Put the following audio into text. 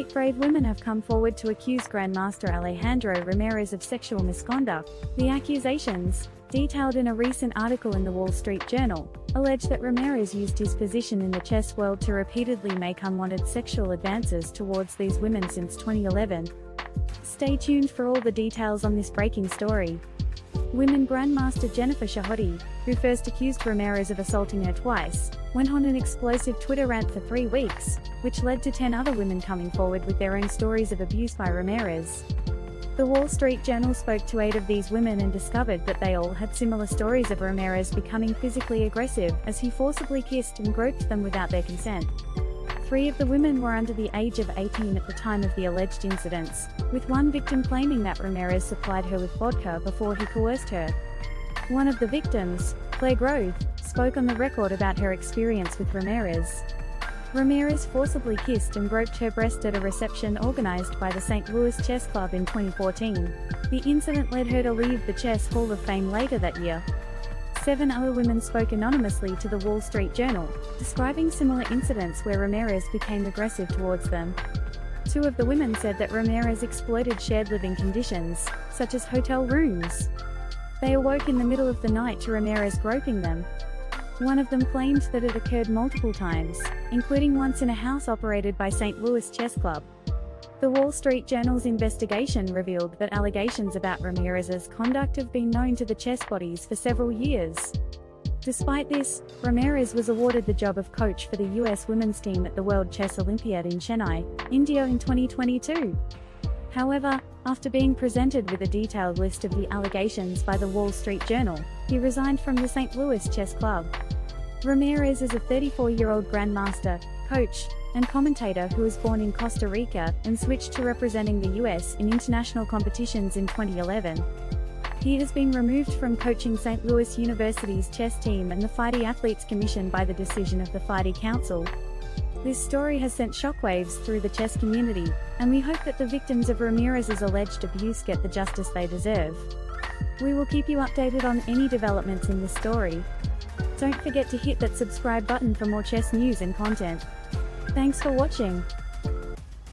8 brave women have come forward to accuse Grandmaster Alejandro Ramirez of sexual misconduct. The accusations, detailed in a recent article in the Wall Street Journal, allege that Ramirez used his position in the chess world to repeatedly make unwanted sexual advances towards these women since 2011. Stay tuned for all the details on this breaking story. Women Grandmaster Jennifer Shahodi, who first accused Ramirez of assaulting her twice, went on an explosive Twitter rant for 3 weeks, which led to 10 other women coming forward with their own stories of abuse by Ramirez. The Wall Street Journal spoke to 8 of these women and discovered that they all had similar stories of Ramirez becoming physically aggressive as he forcibly kissed and groped them without their consent. 3 of the women were under the age of 18 at the time of the alleged incidents, with one victim claiming that Ramirez supplied her with vodka before he coerced her. One of the victims, Claire Grove, spoke on the record about her experience with Ramirez. Ramirez forcibly kissed and groped her breast at a reception organized by the St. Louis Chess Club in 2014. The incident led her to leave the Chess Hall of Fame later that year. 7 other women spoke anonymously to the Wall Street Journal, describing similar incidents where Ramirez became aggressive towards them. 2 of the women said that Ramirez exploited shared living conditions, such as hotel rooms. They awoke in the middle of the night to Ramirez groping them. One of them claimed that it occurred multiple times, including once in a house operated by St. Louis Chess Club. The Wall Street Journal's investigation revealed that allegations about Ramirez's conduct have been known to the chess bodies for several years. Despite this, Ramirez was awarded the job of coach for the U.S. women's team at the World Chess Olympiad in Chennai, India in 2022. However, after being presented with a detailed list of the allegations by the Wall Street Journal, he resigned from the St. Louis Chess Club. Ramirez is a 34-year-old grandmaster, coach, and commentator who was born in Costa Rica and switched to representing the US in international competitions in 2011. He has been removed from coaching St. Louis University's chess team and the FIDE Athletes Commission by the decision of the FIDE Council. This story has sent shockwaves through the chess community, and we hope that the victims of Ramirez's alleged abuse get the justice they deserve. We will keep you updated on any developments in this story. Don't forget to hit that subscribe button for more chess news and content. Thanks for watching.